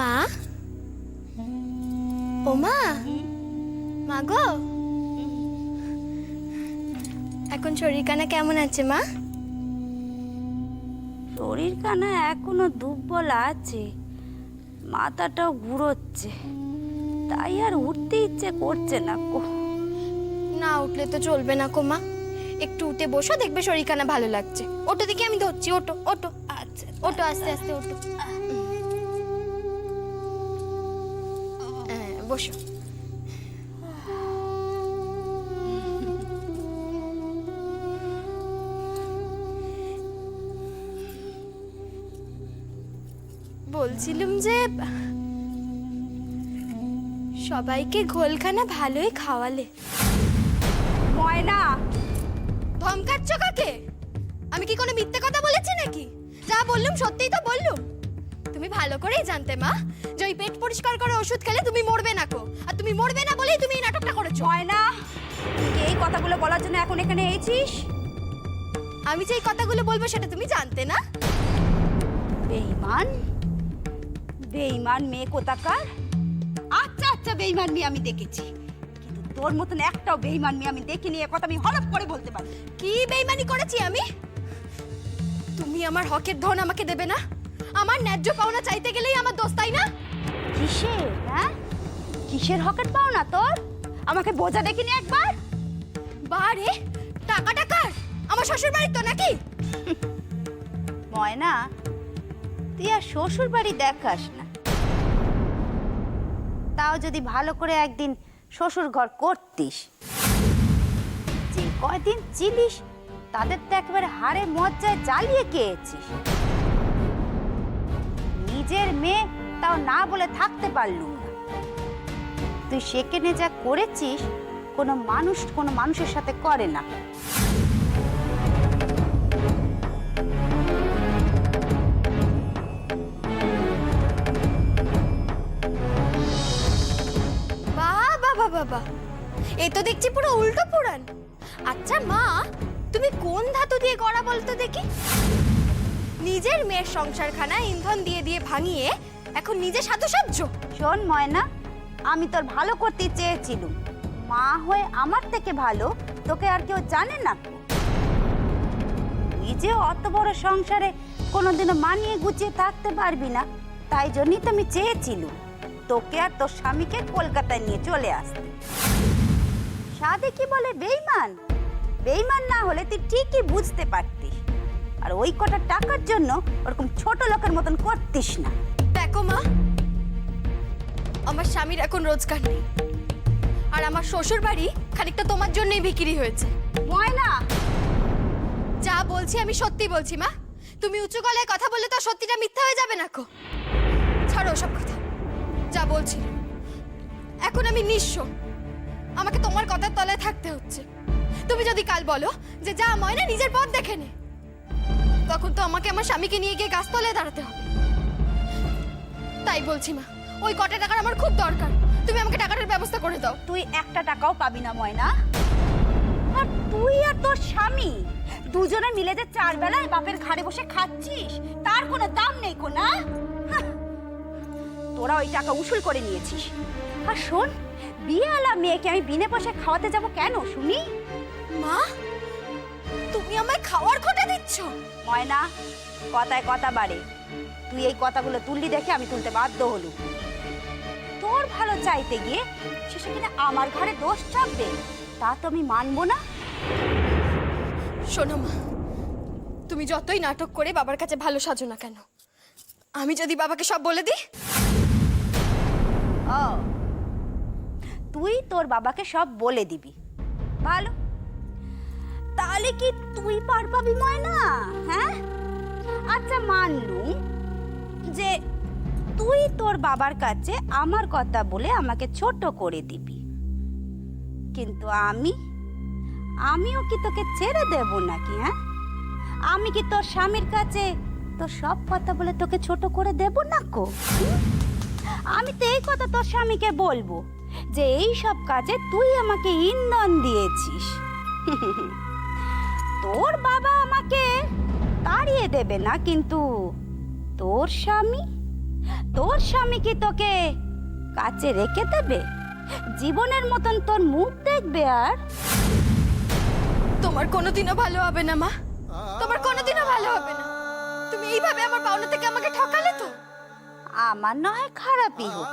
মা, ও মা, মা গো, এখন শরীর কানা কেমন আছে মা? শরীর কানা এখনো দুর্বল আছে, মাথাটাও ঘুরোচ্ছে, তাই আর উঠতে ইচ্ছে করছে না কো। না উঠলে তো চলবে না কো মা, একটু উঠে বসো, দেখবে শরীর কানা ভালো লাগছে। ওটো দেখি আমি ধরছি, ওটো ওটো। আচ্ছা ওটো, আস্তে আস্তে ওটো। হ্যাঁ, বসো। বলছিলাম যে সবাইকে ঘোলখানা ভালোই খাওয়ালে। ময়না, ধমকাচ্ছ কাকে? আমি কি কোনো মিথ্যে কথা বলেছি নাকি? যা বললুম সত্যিই তো বললুম। তুমি ভালো করেই জানতে মা যে ওই পেট পরিষ্কার করে ওষুধ খেলে তুমি মরবে না কো, আর তুমি মরবে না বলেই তুমি এই নাটকটা করেছো। ময়না, তুই কি এই কথাগুলো বলার জন্য এখন এখানে এসেছিস? আমি যে এই কথাগুলো বলবো সেটা তুমি জানতে না? বেঈমান, বেঈমান মেয়ে কোথাকার। আচ্ছা আচ্ছা, বেঈমান মেয়ে আমি দেখেছি, কিন্তু তোর মতন একটাও বেঈমান মেয়ে আমি দেখিনি, এ কথা আমি হলফ করে বলতে পারি। কি বেইমানি করেছি আমি? তুমি আমার হকের ধন আমাকে দেবে না? আমার ন্যায্য পাওনা চাইতে গেলেই আমার দোষ, তাই না? কিসের, হ্যাঁ কিসের হকের পাও না তোর? আমাকে বোঝা দেখিনি একবার? বারে টাকা টাকার আমার শ্বশুর বাড়ির তো নাকি? ময়না, তুই আর শ্বশুর বাড়ি দেখাস না, তাও যদি ভালো করে একদিন শ্বশুর ঘর করতিস। যে কয়দিন ছিলিস তাদের তো একেবারে হাড়ে মজ্জায় জ্বালিয়ে খেয়েছিস। নিজের মেয়ে তাও না বলে থাকতে পারলুম না। তুই সেখানে যা করেছিস কোনো মানুষের সাথে করে না। বাবা বাবা, এ তো দেখছি পুরো উল্টো পুরাণ। আচ্ছা মা, তুমি কোন ধাতু দিয়ে গড়া বলতো দেখি? নিজের মেয়ের সংসারখানা ইন্ধন দিয়ে দিয়ে ভাঙিয়ে এখন নিজে সাধুসাধ্য। শোন ময়না, আমি তোর ভালো করতে চেয়েছিলুম, মা হয়ে আমার থেকে ভালো তোকে আর কেউ জানে না। নিজে অত বড় সংসারে কোনোদিনও মানিয়ে গুছিয়ে থাকতে পারবি না, তাই জন্যই তো আমি চেয়েছিলুম তোকে আর তোর স্বামীকে কলকাতায় নিয়ে চলে আসতে। সাধে কি বলে বেঈমান? বেঈমান না হলে তুই ঠিকই বুঝতে পারতিস, আর ওই কটা টাকার জন্য ওরকম ছোট লোকের মতন করতিস না। দেখো মা, আমার স্বামীর এখন রোজগার নেই, আর আমার শ্বশুর বাড়ি খানিকটা তোমার জন্যই বিক্রি হয়েছে। ময়না, যা বলছি আমি সত্যি বলছি মা। তুমি উঁচু গলায় কথা বললে তো সত্যিটা মিথ্যা হয়ে যাবে না কো। ছাড়ো সব কথা, যা বলছি। এখন আমি নিঃস্ব, আমাকে তোমার কথার তলায় থাকতে হচ্ছে। তুমি যদি কাল বলো যে যা ময়না নিজের পথ দেখে নে, তখন তো আমাকে আমার স্বামীকে নিয়ে গিয়ে গাছতলায় দাঁড়াতে হবে। তাই বলছি মা, ওই কটা টাকার আমার খুব দরকার, তুমি আমাকে টাকাটার ব্যবস্থা করে দাও। তুই একটা টাকাও পাবি না ময়না। আর তুই আর তোর স্বামী দুজনে মিলে যে চার বেলায় বাপের ঘাড়ে বসে খাচ্ছিস, তার কোনো দাম নেই কো না? হাহ। তোরা ওই টাকা উসুল করে নিয়েছিস। আর শোন, বিয়েওয়ালা মেয়েকে আমি বিনে পয়সায় খাওয়াতে যাব কেন শুনি? মা, তুমি আমায় খাওয়ার খোটা দিচ্ছ? ময়না, কথায় কথা বাড়ে। তুই এই কথাগুলো তুললি দেখে আমি তুলতে বাধ্য হলুম। তোর ভালো চাইতে গিয়ে শেষে কিনা আমার ঘরে দোষ চাপবে, তা তো আমি মানবো না। শোনো মা, তুমি যতই নাটক করে বাবার কাছে ভালো সাজো না কেন, আমি যদি বাবাকে সব বলে দিই? ও, তুই তোর বাবাকে সব বলে দিবি? ভালো, তাহলে কি তুই পার পাবি ময়না? হ্যাঁ, আচ্ছা মানলুম যে তুই তোর বাবার কাছে আমার কথা বলে আমাকে ছোট করে দিবি, কিন্তু আমিও কি তোকে ছেড়ে দেব নাকি? হ্যাঁ, আমি কি তোর স্বামীর কাছে তোর সব কথা বলে তোকে ছোট করে দেব না কো? আমি তো এই কথা তোর স্বামীকে বলবো যে এই সব কাজে তুই আমাকে ইন্ধন দিয়েছিস। তোর বাবা আমাকে তাড়িয়ে দেবে না, কিন্তু তোর স্বামী তোর স্বামী কি তোকে কাছে রেখে দেবে? জীবনের মতন তোর মুখ দেখবে? আর তোমার কোনোদিনও ভালো হবে না মা, তোমার কোনোদিনও ভালো হবে না। তুমি এইভাবে আমার পাওনা থেকে আমাকে ঠকালে তো। আমার নয় খারাপই হোক,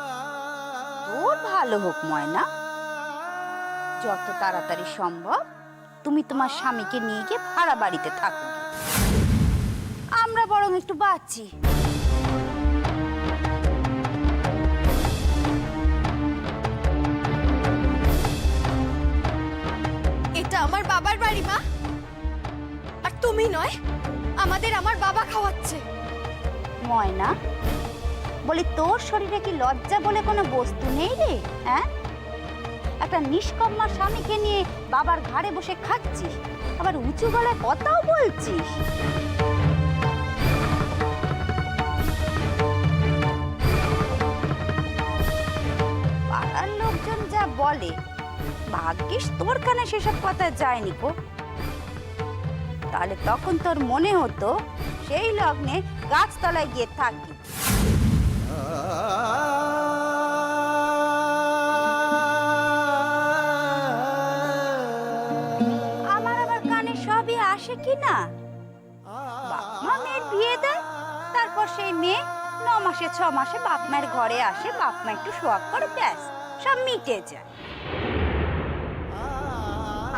তোর ভালো হোক ময়না। যত তাড়াতাড়ি সম্ভব তুমি তোমার স্বামীকে নিয়ে গিয়ে ভাড়া বাড়িতে থাকো, আমরা বরং একটু বাঁচি। এটা আমার বাবার বাড়ি মা, আর তুমি নয়। আমাদের আমার বাবা খাওয়াচ্ছে। ময়না, বলি তোর শরীরে কি লজ্জা বলে কোনো বস্তু নেই রে? হ্যাঁ, একটা নিষ্কম্মা স্বামীকে নিয়ে বাবার ঘাড়ে বসে খাচ্ছিস, আবার উঁচু গলায় কথাও বলছিস। পাড়ার লোকজন যা বলে, ভাগ্যিস তোর কানে সেসব কথা যায়নি গো। তাহলে তখন তোর মনে হতো সেই লগ্নে গাছতলায় গিয়ে থাকি। আমার আবার কানে সবই আসে কি না? বাপ মা মেয়ের বিয়ে দেয়, তারপর সেই মেয়ে 9 মাসে 6 মাসে বাপ মায়ের ঘরে আসে, বাপ মা একটু সোয়াগ করে, ব্যাস সব মিটে যায়।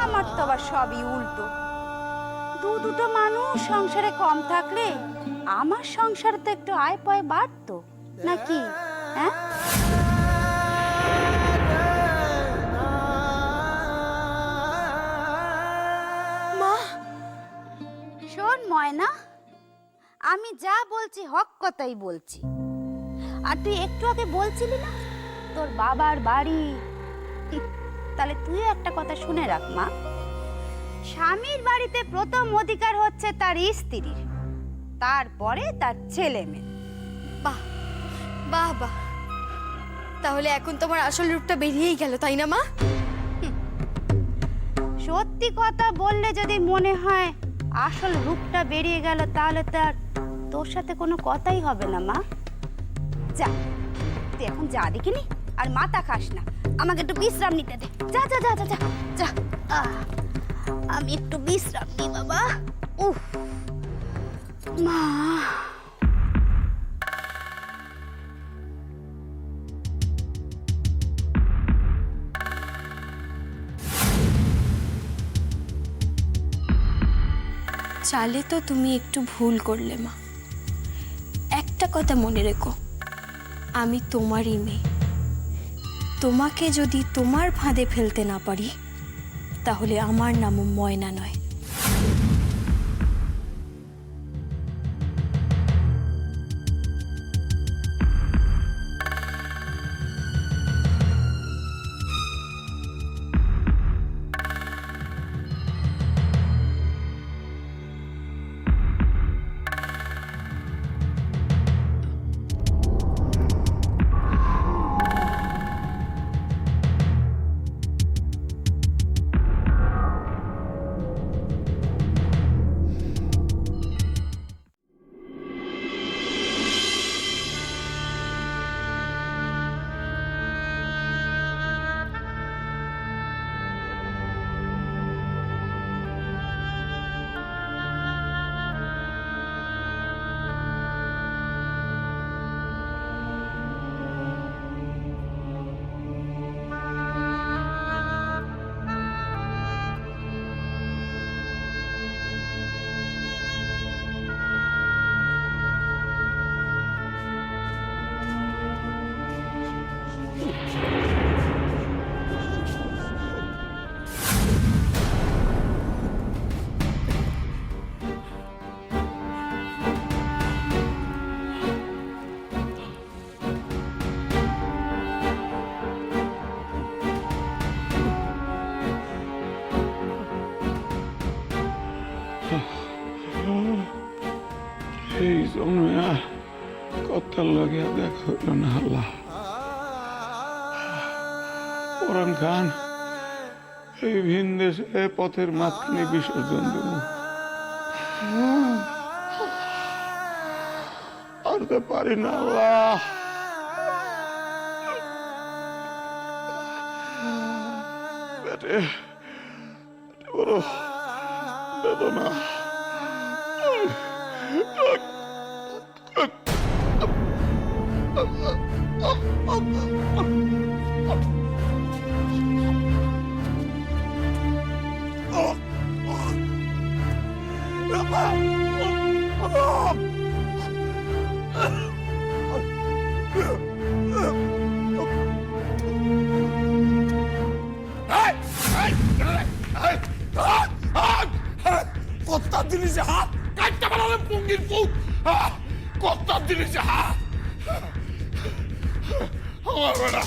আমার তো আবার সবই উল্টো। দুটো মানুষ সংসারে কম থাকলে আমার সংসারে তো একটু আয় পায় বাড়তো নাকি? হ্যাঁ, মা শোন ময়না, আমি যা বলছি হক কথাই বলছি। আর তুই একটু আগে বলছিলি না তোর বাবার বাড়ি, তাহলে তুই একটা কথা শুনে রাখ মা। স্বামীর বাড়িতে প্রথম অধিকার হচ্ছে তার স্ত্রীর, তারপরে তার ছেলে মেয়ে। বাহ বাহ বাহ, তাহলে এখন তোমার আসল রূপটা বেরিয়েই গেল, তাই না মা? সত্যি কথা বললে যদি মনে হয় আসল রূপটা বেরিয়ে গেল, তাহলে তার তোর সাথে কোনো কথাই হবে না মা। যা, তুই এখন যা দেখিনি, আর মাথা খাস না, আমাকে একটু বিশ্রাম নিতে দে। যা যা যা যা যা যা। আমি একটু বিশ্রাম নিই বাবা। উফ মা, চালে তো তুমি একটু ভুল করলে মা। একটা কথা মনে রেখো, আমি তোমারই মেয়ে। তোমাকে যদি তোমার ফাঁদে ফেলতে না পারি, তাহলে আমার নামও ময়না নয়। এই জন্মে আর কথার লাগে দেখা হইল না। আল্লাহ পরাণ খান এই ভিন দেশে পথের মাঝখানে বিসর্জন দেব। আর তো পারি না আল্লাহ, পেটে বড় বেদনা। কত্তার জিনিসে হাত কাটতে পারলে পঙ্গির পুত কত্তার জিনিসে হাত আমার বেটা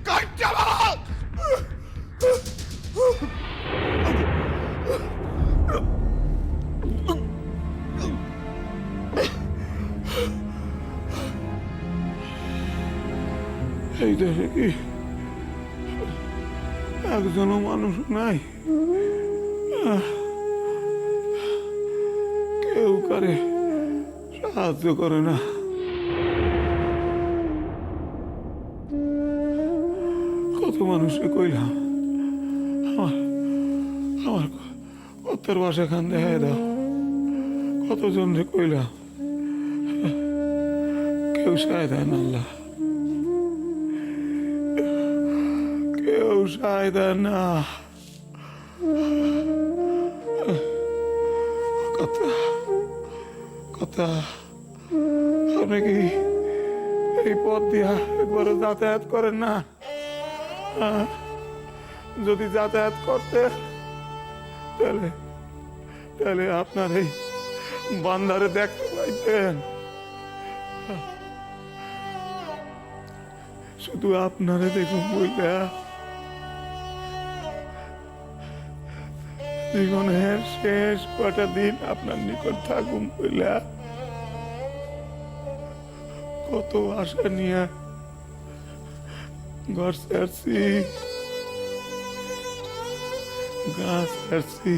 কাটতে পারা এই দেশে কি একজনও মানুষ নাই? কেউ কারে সাহায্য করে না। কত মানুষকে কইলাম আমার আমার কত্তর বাসা খান দেখায় দাও, কতজন রে কইলাম, কেউ সায় দেয় না। আল্লাহ কেউ সায় দেয় না। কথা কথা আপনি কি এই পথ দিয়া একবারও যাতায়াত করেন না? যদি যাতায়াত করতে তাহলে তাহলে আপনার এই বান্দারে দেখতে পাইতেন। শুধু আপনারে দেখুন বইলা জীবনের শেষ কটা দিন আপনার নিকট থাকুন বইলা কত আশা নিয়ে ঘর ছাড়ছি, গাছ ছাড়ছি,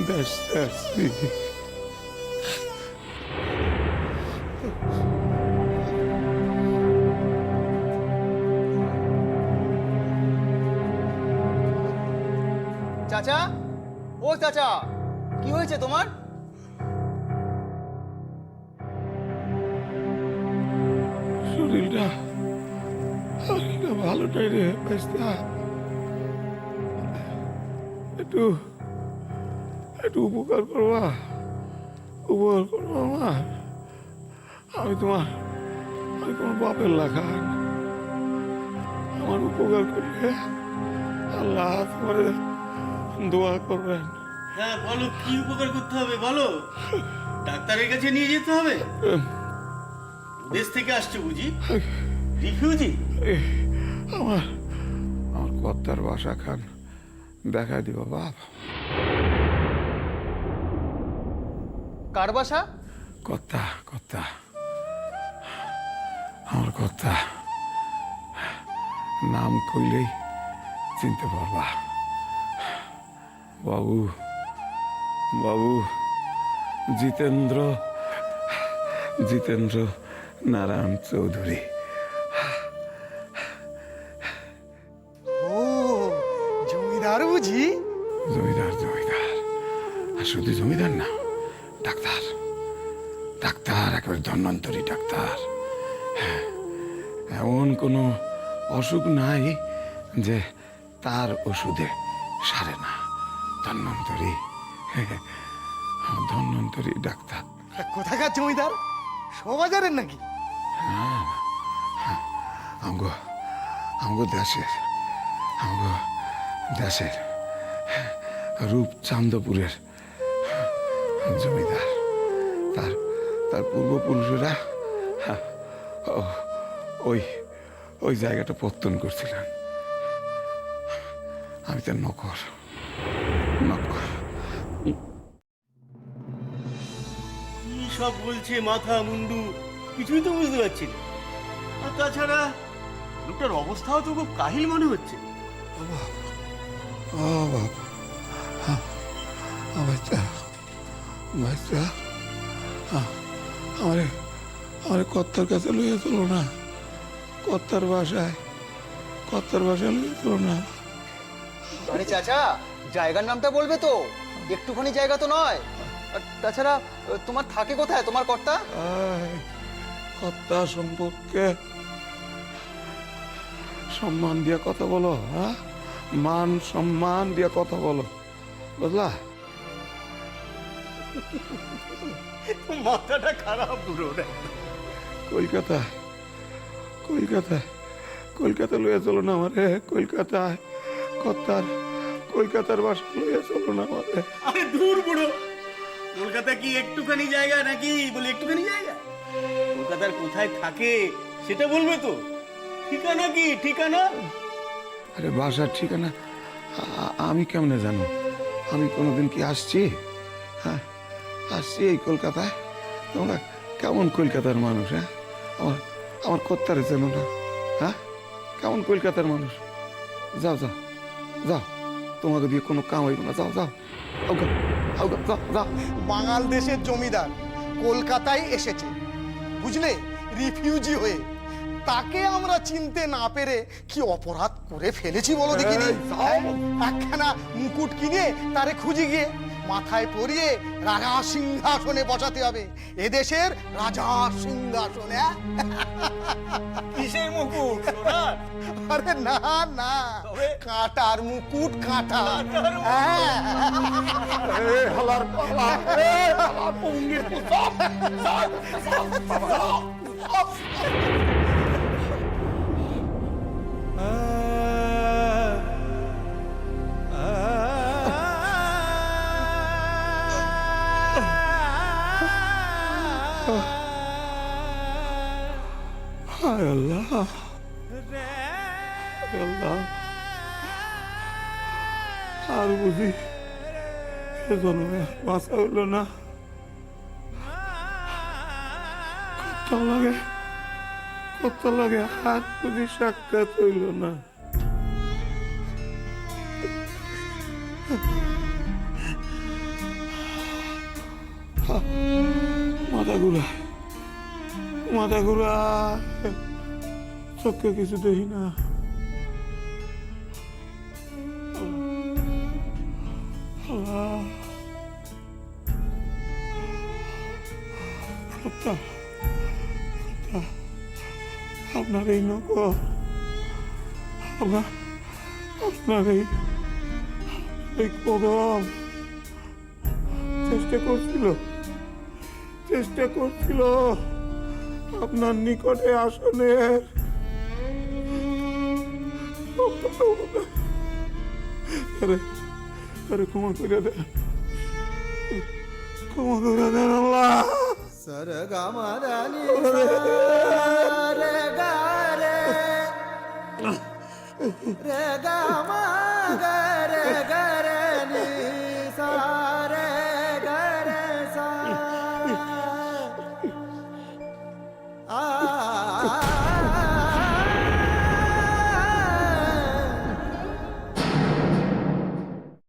দেশ ছাড়ছি। চাচা, ও চাচা, কি হয়েছে তোমার? শরীরটা ভালোটাই রে বেস্তা, একটু একটু উপকার করবা, উপকার করবা আমার। আমি তোমার বাপের লাখান, আমার উপকার করলে আল্লাহ তোমার দোয়া করবেন। হ্যাঁ বলো, কি উপকার করতে হবে বলো। ডাক্তারের কাছে নিয়ে যেতে হবে? দেশ থেকে আসছে বুঝি, রিফিউজি? আমার আমার কর্তার বাসা খান দেখা দিব বাপ। কার বাসা? কর্তা কর্তা আমার কর্তা, নাম কইলেই চিনতে পারবা। বাবু বাবু জিতেন্দ্র জিতেন্দ্র নারায়ণ চৌধুরী। ও জমিদার বুঝি? জমিদার জমিদার, আর শুধু জমিদার না, ডাক্তার ডাক্তার, একেবারে ধন্বন্তরী ডাক্তার। হ্যাঁ, এমন কোনো অসুখ নাই যে তার ওষুধে সারে না। ধন্বন্তরী, ধন্বন্তরী ডাক্তার। কোথাকার জমিদার? শোবাজারের নাকি? আমগো আমগো দেশের আমগো দেশের রূপচাঁদপুরের জমিদার। তার তার পূর্বপুরুষেরা ওই ওই জায়গাটা পত্তন করছিলেন। আমি তার নকর নকর। কি সব বলছে মাথা মুন্ডু, কিছুই তো বুঝতে পারছি না। আর তাছাড়া লোকটার অবস্থাও তো খুব কাহিল মনে হচ্ছে। ও বাবা, বাচ্চা বাচ্চা, আমার কর্তার কাছে লইয়া চলো না, কর্তার বাসায়। কর্তার বাসা লইয়া চলো না। আরে চাচা, জায়গার নামটা বলবে তো, একটুখানি জায়গা তো নয়। আর তাছাড়া তোমার থাকে কোথায় তোমার কর্তা? কর্তা সম্পর্কে সম্মান দিয়া কথা বলো, হ্যাঁ? মান সম্মান দিয়া কথা বলো, বুঝলা? মাথাটা খারাপ পুরো। কলকাতা কলকাতা কলকাতা লইয়া চলো না আমারে, কলকাতায় কলকাতার বাসা লইয়া চলো না আমারে। আরে দূর বুড়ো, কলকাতা কি একটুখানি জায়গা নাকি? বলি একটুখানি জায়গা? কলকাতার কোথায় থাকে সেটা বলবে তো। ঠিকানা কি? ঠিকানা আরে বাসার ঠিকানা আমি কেমনে জানো? আমি কোনোদিন কি আসছি? হ্যাঁ, আসছি এই কলকাতায়? তোমরা কেমন কলকাতার মানুষ? হ্যাঁ, আমার কর্তারে চেনো না? হ্যাঁ, কেমন কলকাতার মানুষ? যাও যাও যাও, তোমাকে দিয়ে কোনো কাম হইব না। যাও যাও, আউগা আউগা, যাও যাও। বাঙাল দেশের জমিদার কলকাতায় এসেছে, বুঝলে, রিফিউজি হয়ে। তাকে আমরা চিনতে না পেরে কি অপরাধ করে ফেলেছি বলো দেখিনি? একখানা মুকুট কিনে তারে খুঁজে গিয়ে মাথায় পরিয়ে রাজা সিংহাসনে বসাতে হবে, এদেশের রাজা সিংহাসনে। কিসের মুকুট? সোনার? আরে না না, তবে? কাঁটার মুকুট, কাঁটা। হ্যাঁ। হালার পালা, হালার পঙ্গির পুস্তক। হায় আল্লাহ, হায় আল্লাহ, আর বুঝি এজন্য বাঁচা হইল না। কত লাগে হাত বুঝি সাক্ষাৎ হইল না। মাথা ঘুরা, চোখে কিছু দেখি না। আপনার এই নগর, আপনার এই কদম চেষ্টা করছিল আপনার নিকটে আসনের। ক্ষমা করে দেন, ক্ষমা করে দেন আল্লাহ। রে গা মা